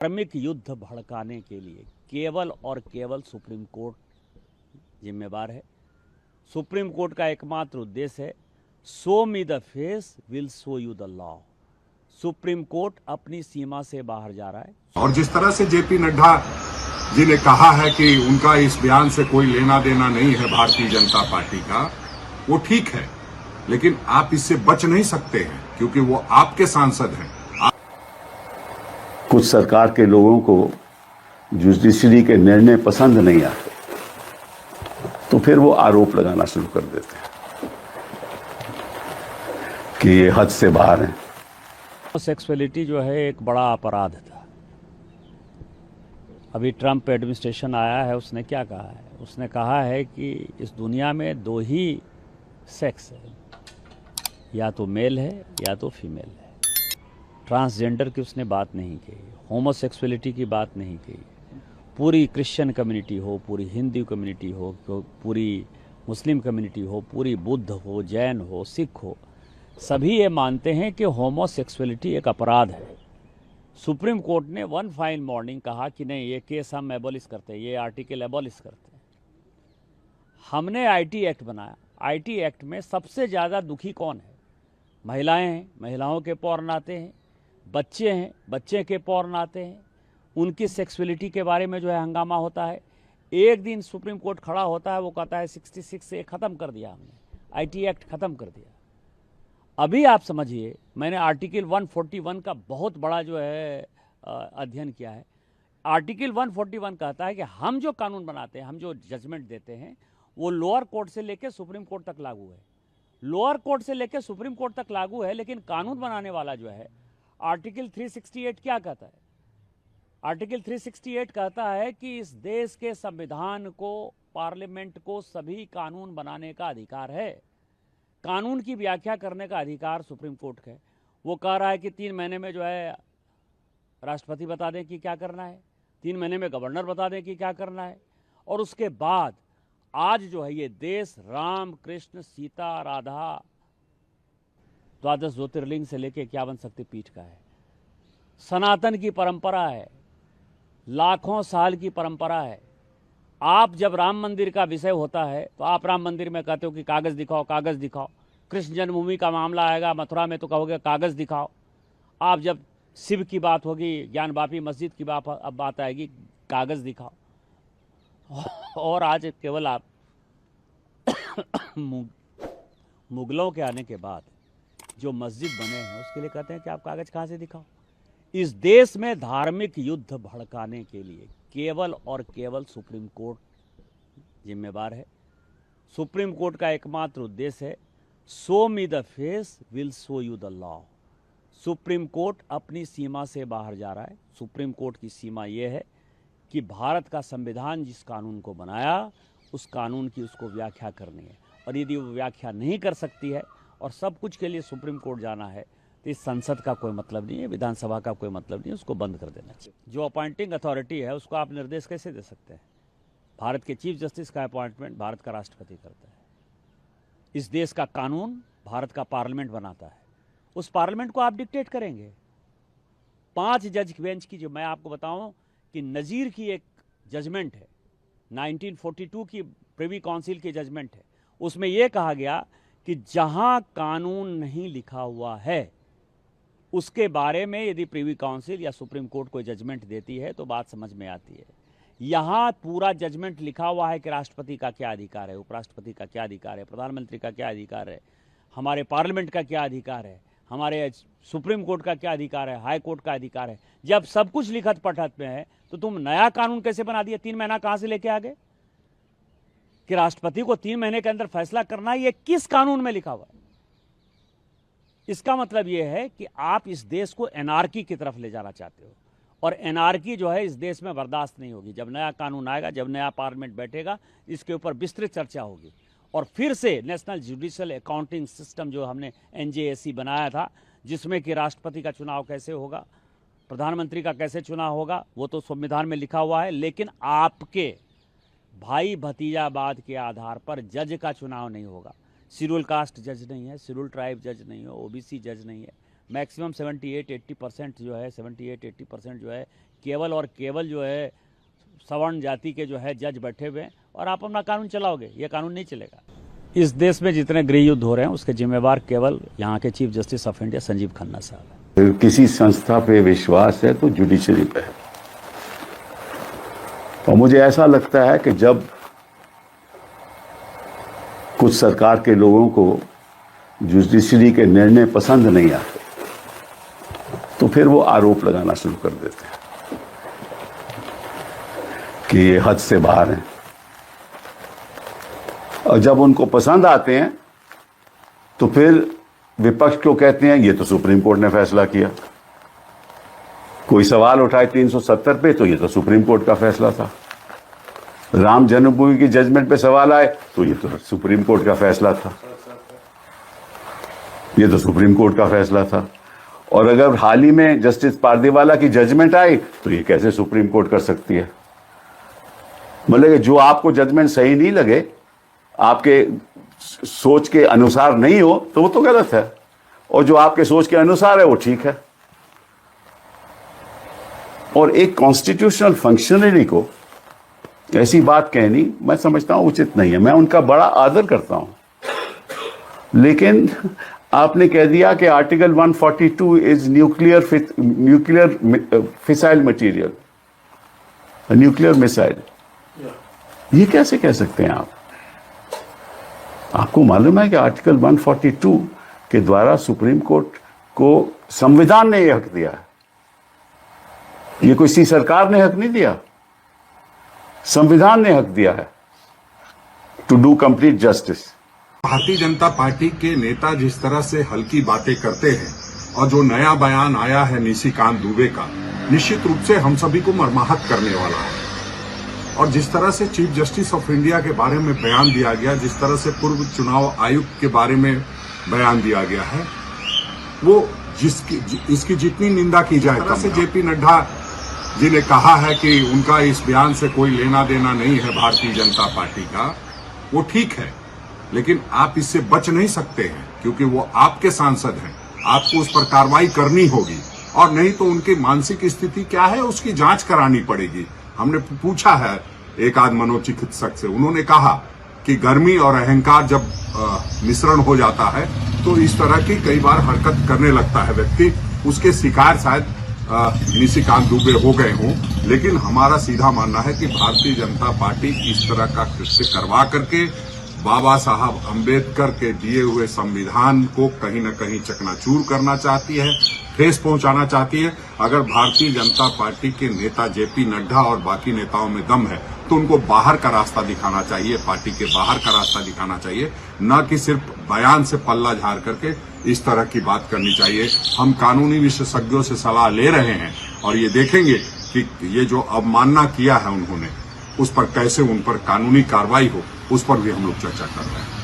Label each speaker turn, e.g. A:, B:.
A: धार्मिक युद्ध भड़काने के लिए केवल और केवल सुप्रीम कोर्ट जिम्मेवार है। सुप्रीम कोर्ट का एकमात्र उद्देश्य है show me the face will show you the law. Supreme court अपनी सीमा से बाहर जा रहा है।
B: और जिस तरह से जेपी नड्डा जी ने कहा है कि उनका इस बयान से कोई लेना देना नहीं है भारतीय जनता पार्टी का, वो ठीक है, लेकिन आप इससे बच नहीं सकते हैं क्योंकि वो आपके सांसद हैं।
C: कुछ सरकार के लोगों को जुडिशरी के निर्णय पसंद नहीं आते तो फिर वो आरोप लगाना शुरू कर देते हैं कि ये हद से बाहर है।
A: सेक्सुअलिटी जो है एक बड़ा अपराध था। अभी ट्रंप एडमिनिस्ट्रेशन आया है, उसने क्या कहा है? उसने कहा है कि इस दुनिया में दो ही सेक्स है, या तो मेल है या तो फीमेल है। ट्रांसजेंडर की उसने बात नहीं कही, होमोसेक्सुअलिटी की बात नहीं कही। पूरी क्रिश्चियन कम्युनिटी हो, पूरी हिंदू कम्युनिटी हो, पूरी मुस्लिम कम्युनिटी हो, पूरी बुद्ध हो, जैन हो, सिख हो, सभी ये मानते हैं कि होमोसेक्सुअलिटी एक अपराध है। सुप्रीम कोर्ट ने वन फाइन मॉर्निंग कहा कि नहीं, ये केस हम एबॉलिश करते हैं, ये आर्टिकल एबॉलिश करते हैं। हमने आईटी एक्ट बनाया। आईटी एक्ट में सबसे ज़्यादा दुखी कौन है? महिलाएं हैं, महिलाओं के पौर्ण आते हैं, बच्चे हैं, बच्चे के पौर्ण आते हैं, उनकी सेक्सुअलिटी के बारे में जो है हंगामा होता है। एक दिन सुप्रीम कोर्ट खड़ा होता है, वो कहता है 66 से ख़त्म कर दिया हमने, आईटी एक्ट ख़त्म कर दिया। अभी आप समझिए, मैंने आर्टिकल 141 का बहुत बड़ा जो है अध्ययन किया है। आर्टिकल 141 कहता है कि हम जो कानून बनाते हैं, हम जो जजमेंट देते हैं, वो लोअर कोर्ट से लेकर सुप्रीम कोर्ट तक लागू है। लोअर कोर्ट से लेकर सुप्रीम कोर्ट तक लागू है, लेकिन कानून बनाने वाला जो है आर्टिकल 368 क्या कहता है? आर्टिकल 368 कहता है कि इस देश के संविधान को, पार्लियामेंट को सभी कानून बनाने का अधिकार है। कानून की व्याख्या करने का अधिकार सुप्रीम कोर्ट का है। वो कह रहा है कि 3 महीने में जो है राष्ट्रपति बता दें कि क्या करना है, 3 महीने में गवर्नर बता दें कि क्या करना है, और उसके बाद आज जो है ये देश राम कृष्ण सीता राधा 12 ज्योतिर्लिंग से लेकर 51 शक्तिपीठ का है। सनातन की परंपरा है, लाखों साल की परंपरा है। आप जब राम मंदिर का विषय होता है तो आप राम मंदिर में कहते हो कि कागज़ दिखाओ, कागज़ दिखाओ। कृष्ण जन्मभूमि का मामला आएगा मथुरा में तो कहोगे कागज़ दिखाओ। आप जब शिव की बात होगी, ज्ञान वापी मस्जिद की बात आएगी, कागज़ दिखाओ। और आज केवल आप मुगलों के आने के बाद जो मस्जिद बने हैं उसके लिए कहते हैं कि आप कागज़ कहाँ से दिखाओ। इस देश में धार्मिक युद्ध भड़काने के लिए केवल और केवल सुप्रीम कोर्ट जिम्मेवार है। सुप्रीम कोर्ट का एकमात्र उद्देश्य है show me the face will show you the law. Supreme court अपनी सीमा से बाहर जा रहा है। सुप्रीम कोर्ट की सीमा यह है कि भारत का संविधान जिस कानून को बनाया, उस कानून की उसको व्याख्या करनी है, और यदि वो व्याख्या नहीं कर सकती है और सब कुछ के लिए सुप्रीम कोर्ट जाना है तो इस संसद का कोई मतलब नहीं है, विधानसभा का कोई मतलब नहीं है, उसको बंद कर देना चाहिए। जो अपॉइंटिंग अथॉरिटी है उसको आप निर्देश कैसे दे सकते हैं? भारत के चीफ जस्टिस का अपॉइंटमेंट भारत का राष्ट्रपति करता है। इस देश का कानून भारत का पार्लियामेंट बनाता है। उस पार्लियामेंट को आप डिक्टेट करेंगे? 5 जज बेंच की, जो मैं आपको बताऊं कि नज़ीर की एक जजमेंट है, 1942 की प्रिवी काउंसिल की जजमेंट है। उसमें यह कहा गया कि जहां कानून नहीं लिखा हुआ है उसके बारे में यदि प्रिवी काउंसिल या सुप्रीम कोर्ट कोई जजमेंट देती है तो बात समझ में आती है। यहाँ पूरा जजमेंट लिखा हुआ है कि राष्ट्रपति का क्या अधिकार है, उपराष्ट्रपति का क्या अधिकार है, प्रधानमंत्री का क्या अधिकार है, हमारे पार्लियामेंट का क्या अधिकार है, हमारे सुप्रीम कोर्ट का क्या अधिकार है, हाई कोर्ट का अधिकार है। जब सब कुछ लिखत पढ़त में है तो तुम नया कानून कैसे बना दिया? 3 महीना कहाँ से लेके आ गए कि राष्ट्रपति को 3 महीने के अंदर फैसला करना है? ये किस कानून में लिखा हुआ है? इसका मतलब यह है कि आप इस देश को एनार्की की तरफ ले जाना चाहते हो, और एनार्की जो है इस देश में बर्दाश्त नहीं होगी। जब नया कानून आएगा, जब नया पार्लियामेंट बैठेगा, इसके ऊपर विस्तृत चर्चा होगी, और फिर से नेशनल जुडिशियल अकाउंटिंग सिस्टम जो हमने NJAC बनाया था, जिसमें कि राष्ट्रपति का चुनाव कैसे होगा, प्रधानमंत्री का कैसे चुनाव होगा, वो तो संविधान में लिखा हुआ है, लेकिन आपके भाई भतीजावाद के आधार पर जज का चुनाव नहीं होगा। शेड्यूल कास्ट जज नहीं है, शेड्यूल ट्राइब जज नहीं है, OBC जज नहीं है। मैक्सिमम 78-80% जो है, 78-80% जो है केवल और केवल जो है सवर्ण जाति के जो है जज बैठे हुए हैं और आप अपना कानून चलाओगे, ये कानून नहीं चलेगा। इस देश में जितने गृह युद्ध हो रहे हैं उसके जिम्मेवार केवल यहाँ के chief justice of India Sanjeev Khanna साहब हैं।
C: किसी संस्था पे विश्वास है तो जुडिशरी पे है। और मुझे ऐसा लगता है कि जब कुछ सरकार के लोगों को जुडिशरी के निर्णय पसंद नहीं आते तो फिर वो आरोप लगाना शुरू कर देते हैं कि ये हद से बाहर हैं, और जब उनको पसंद आते हैं तो फिर विपक्ष को कहते हैं ये तो सुप्रीम कोर्ट ने फैसला किया। कोई सवाल उठाए 370 पे तो ये तो सुप्रीम कोर्ट का फैसला था। राम जन्मभूमि की जजमेंट पे सवाल आए तो ये तो सुप्रीम कोर्ट का फैसला था, ये तो सुप्रीम कोर्ट का फैसला था। और अगर हाल ही में जस्टिस पारदीवाला की जजमेंट आई तो ये कैसे सुप्रीम कोर्ट कर सकती है। मतलब जो आपको जजमेंट सही नहीं लगे, आपके सोच के अनुसार नहीं हो तो वो तो गलत है, और जो आपके सोच के अनुसार है वो ठीक है। और एक कॉन्स्टिट्यूशनल फंक्शनरी को ऐसी बात कहनी मैं समझता हूं उचित नहीं है। मैं उनका बड़ा आदर करता हूं, लेकिन आपने कह दिया कि article 142 is nuclear fissile material, nuclear missile. ये कैसे कह सकते हैं आप? आपको मालूम है कि आर्टिकल 142 के द्वारा सुप्रीम कोर्ट को संविधान ने यह हक दिया है। ये कोई सी सरकार ने हक नहीं दिया, संविधान ने हक दिया है to do complete justice.
B: Bharatiya Janata party के नेता जिस तरह से हल्की बातें करते हैं और जो नया बयान आया है निशिकांत दुबे का, निश्चित रूप से हम सभी को मर्माहत करने वाला है। और जिस तरह से चीफ जस्टिस ऑफ इंडिया के बारे में बयान दिया गया, जिस तरह से पूर्व चुनाव आयुक्त के बारे में बयान दिया गया है, वो इसकी जितनी निंदा की जाए कम है। जेपी नड्डा जी ने कहा है कि उनका इस बयान से कोई लेना देना नहीं है भारतीय जनता पार्टी का, वो ठीक है, लेकिन आप इससे बच नहीं सकते हैं क्योंकि वो आपके सांसद हैं। आपको उस पर कार्रवाई करनी होगी, और नहीं तो उनकी मानसिक स्थिति क्या है उसकी जांच करानी पड़ेगी। हमने पूछा है एक आध मनोचिकित्सक से, उन्होंने कहा कि गर्मी और अहंकार जब मिश्रण हो जाता है तो इस तरह की कई बार हरकत करने लगता है व्यक्ति। उसके शिकार शायद निशिकांत दुबे हो गए हों, लेकिन हमारा सीधा मानना है कि भारतीय जनता पार्टी इस तरह का कृत्य करवा करके बाबा साहब अंबेडकर के दिए हुए संविधान को कहीं न कहीं चकनाचूर करना चाहती है, ठेस पहुंचाना चाहती है। अगर भारतीय जनता पार्टी के नेता जेपी नड्डा और बाकी नेताओं में दम है तो उनको बाहर का रास्ता दिखाना चाहिए, पार्टी के बाहर का रास्ता दिखाना चाहिए, न कि सिर्फ बयान से पल्ला झाड़ करके इस तरह की बात करनी चाहिए। हम कानूनी विशेषज्ञों से सलाह ले रहे हैं और ये देखेंगे कि ये जो अवमानना किया है उन्होंने, उस पर कैसे उन पर कानूनी कार्रवाई हो, उस पर भी हम लोग चर्चा कर रहे हैं।